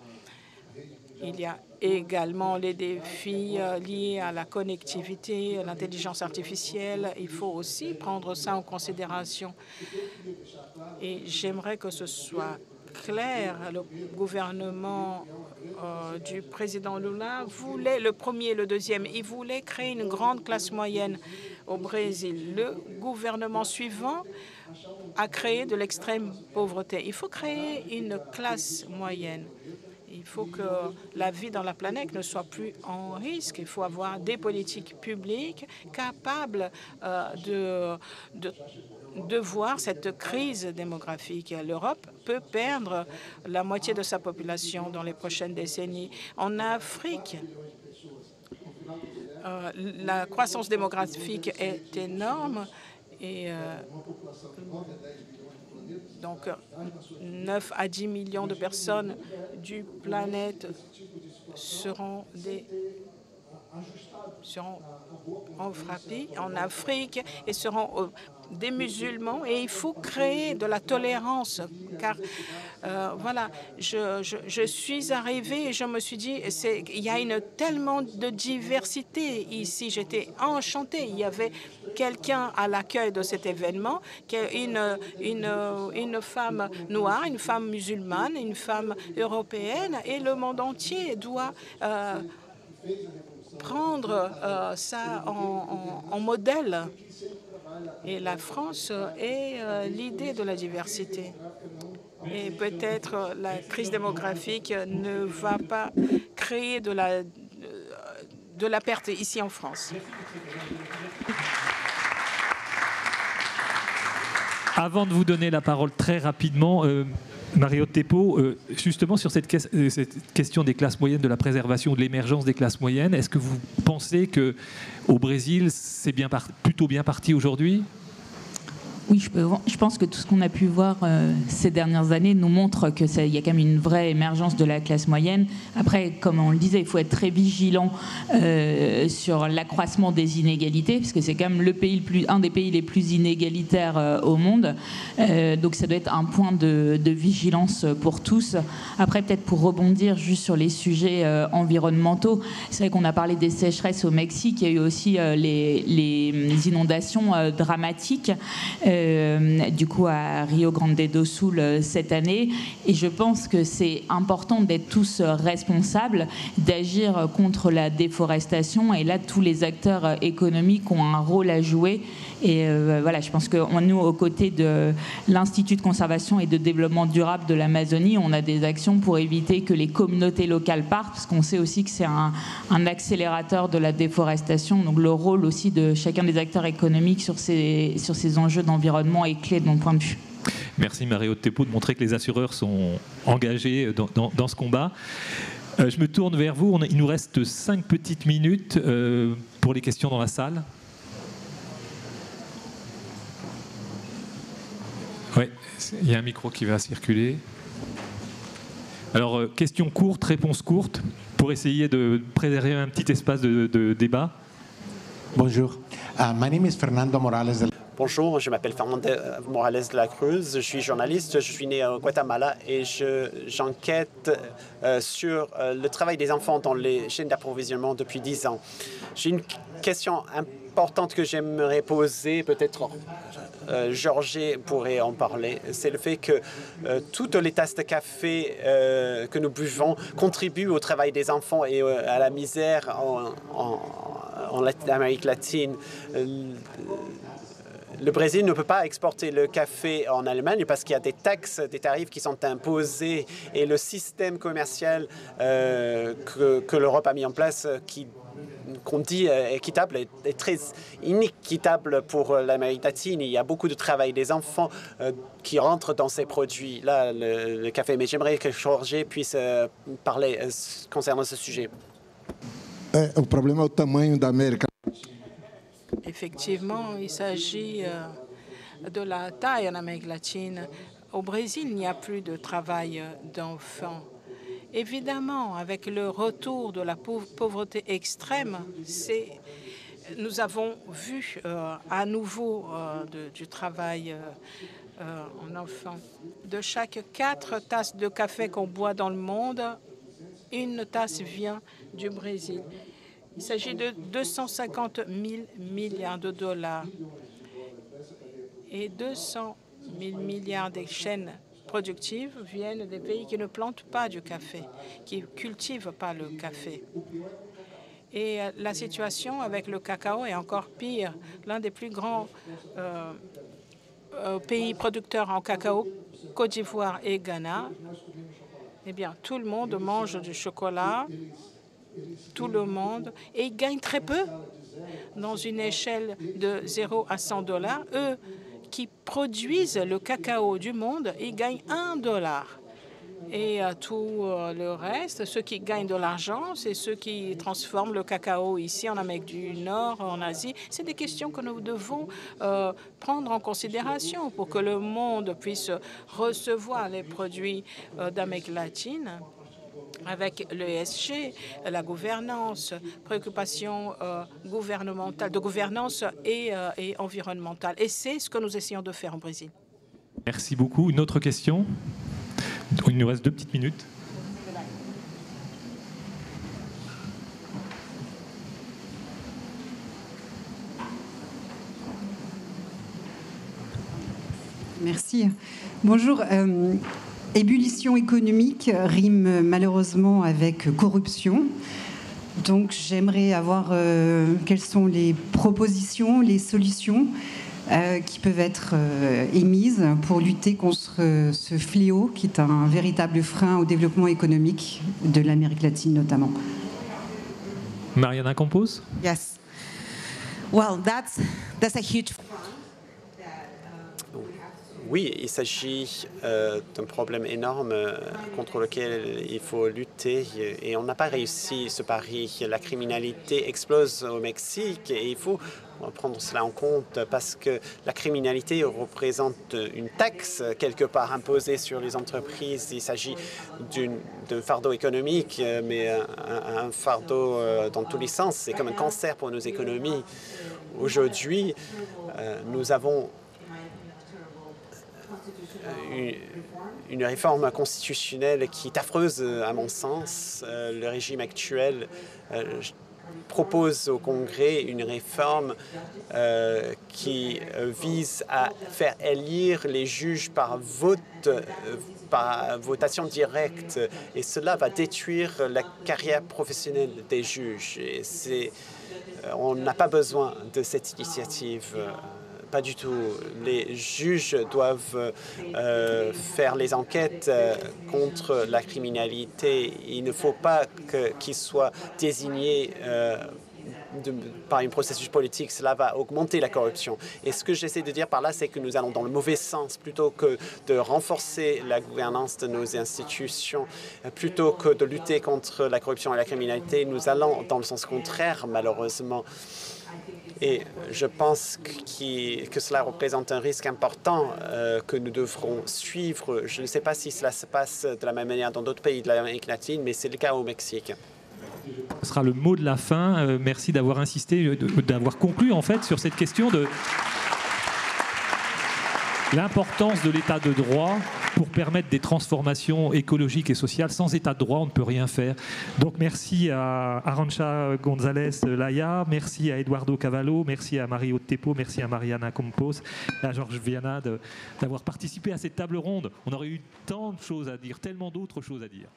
Il y a également les défis liés à la connectivité, à l'intelligence artificielle. Il faut aussi prendre ça en considération. Et j'aimerais que ce soit clair. Le gouvernement du président Lula voulait, le premier et le deuxième, il voulait créer une grande classe moyenne au Brésil. Le gouvernement suivant a créé de l'extrême pauvreté. Il faut créer une classe moyenne. Il faut que la vie dans la planète ne soit plus en risque. Il faut avoir des politiques publiques capables de voir cette crise démographique. L'Europe peut perdre la moitié de sa population dans les prochaines décennies. En Afrique, la croissance démographique est énorme et donc 9 à 10 millions de personnes du planète seront frappées en Afrique et seront des musulmans. Et il faut créer de la tolérance car voilà, je suis arrivée et je me suis dit il y a tellement de diversité ici. J'étais enchantée. Il y avait quelqu'un à l'accueil de cet événement, une femme noire, une femme musulmane, une femme européenne, et le monde entier doit prendre ça en modèle. Et la France est l'idée de la diversité. Et peut-être la crise démographique ne va pas créer de la perte ici en France. Avant de vous donner la parole très rapidement, Mario Teppo, justement sur cette question des classes moyennes, de la préservation, de l'émergence des classes moyennes, est-ce que vous pensez qu'au Brésil, c'est plutôt bien parti aujourd'hui ? Oui, je pense que tout ce qu'on a pu voir ces dernières années nous montre qu'il y a quand même une vraie émergence de la classe moyenne. Après, comme on le disait, il faut être très vigilant sur l'accroissement des inégalités, parce que c'est quand même un des pays les plus inégalitaires au monde. Donc ça doit être un point de vigilance pour tous. Après, peut-être pour rebondir juste sur les sujets environnementaux, c'est vrai qu'on a parlé des sécheresses au Mexique, il y a eu aussi les inondations dramatiques. Du coup à Rio Grande do Sul cette année, et je pense que c'est important d'être tous responsables, d'agir contre la déforestation, et là tous les acteurs économiques ont un rôle à jouer, et voilà, je pense que nous, aux côtés de l'Institut de conservation et de développement durable de l'Amazonie, on a des actions pour éviter que les communautés locales partent, parce qu'on sait aussi que c'est un accélérateur de la déforestation, donc le rôle aussi de chacun des acteurs économiques sur ces enjeux d'environnement est clé de mon point de vue. Merci Mario Tepo de montrer que les assureurs sont engagés dans ce combat. Je me tourne vers vous. Il nous reste 5 petites minutes pour les questions dans la salle. Oui, il y a un micro qui va circuler. Alors, questions courtes, réponses courtes, pour essayer de préserver un petit espace de débat. Bonjour. My name is Fernando Morales. Bonjour, je m'appelle Fernando Morales de la Cruz, je suis journaliste, je suis né au Guatemala et j'enquête sur le travail des enfants dans les chaînes d'approvisionnement depuis 10 ans. J'ai une question importante que j'aimerais poser, peut-être Georges pourrait en parler, c'est le fait que toutes les tasses de café que nous buvons contribuent au travail des enfants et à la misère en Amérique latine. Le Brésil ne peut pas exporter le café en Allemagne parce qu'il y a des taxes, des tarifs qui sont imposés, et le système commercial que l'Europe a mis en place, qu'on dit équitable, est très inéquitable pour l'Amérique latine. Il y a beaucoup de travail des enfants qui rentrent dans ces produits-là, le café. Mais j'aimerais que Georges puisse parler concernant ce sujet. O problema é o tamanho da América. Effectivement, il s'agit de la taille en Amérique latine. Au Brésil, il n'y a plus de travail d'enfants. Évidemment, avec le retour de la pauvreté extrême, nous avons vu à nouveau du travail en enfants. De chaque 4 tasses de café qu'on boit dans le monde, une tasse vient du Brésil. Il s'agit de 250 000 milliards de dollars et 200 000 milliards de chaînes productives viennent des pays qui ne plantent pas du café, qui ne cultivent pas le café. Et la situation avec le cacao est encore pire. L'un des plus grands pays producteurs en cacao, Côte d'Ivoire et Ghana, eh bien, tout le monde mange du chocolat, tout le monde, et ils gagnent très peu. Dans une échelle de 0 à 100 dollars, eux qui produisent le cacao du monde, ils gagnent $1. Et tout le reste, ceux qui gagnent de l'argent, c'est ceux qui transforment le cacao ici en Amérique du Nord, en Asie. C'est des questions que nous devons prendre en considération pour que le monde puisse recevoir les produits d'Amérique latine. Avec l'ESG, la gouvernance, préoccupations gouvernementales, de gouvernance et environnementale. Et c'est ce que nous essayons de faire au Brésil. Merci beaucoup. Une autre question? Il nous reste 2 petites minutes. Merci. Bonjour. Ébullition économique rime malheureusement avec corruption. Donc j'aimerais avoir quelles sont les propositions, les solutions qui peuvent être émises pour lutter contre ce fléau qui est un véritable frein au développement économique de l'Amérique latine notamment. Mariana Campos? Yes. Well, that's a huge. Oui, il s'agit d'un problème énorme contre lequel il faut lutter et on n'a pas réussi ce pari. La criminalité explose au Mexique et il faut prendre cela en compte parce que la criminalité représente une taxe quelque part imposée sur les entreprises. Il s'agit d'un fardeau économique, mais un fardeau dans tous les sens. C'est comme un cancer pour nos économies. Aujourd'hui, nous avons une réforme constitutionnelle qui est affreuse à mon sens. Le régime actuel propose au Congrès une réforme qui vise à faire élire les juges par vote, par votation directe, et cela va détruire la carrière professionnelle des juges. Et on n'a pas besoin de cette initiative. Pas du tout. Les juges doivent faire les enquêtes contre la criminalité. Il ne faut pas qu'ils soient désignés par un processus politique. Cela va augmenter la corruption. Et ce que j'essaie de dire par là, c'est que nous allons dans le mauvais sens. Plutôt que de renforcer la gouvernance de nos institutions, plutôt que de lutter contre la corruption et la criminalité, nous allons dans le sens contraire, malheureusement. Et je pense que cela représente un risque important que nous devrons suivre. Je ne sais pas si cela se passe de la même manière dans d'autres pays de l'Amérique latine, mais c'est le cas au Mexique. Ce sera le mot de la fin. Merci d'avoir insisté, d'avoir conclu en fait sur cette question de l'importance de l'état de droit pour permettre des transformations écologiques et sociales. Sans état de droit, on ne peut rien faire. Donc merci à Arantxa González Laya, merci à Eduardo Cavallo, merci à Mario Tepo, merci à Mariana Campos, à Georges Viana d'avoir participé à cette table ronde. On aurait eu tant de choses à dire, tellement d'autres choses à dire.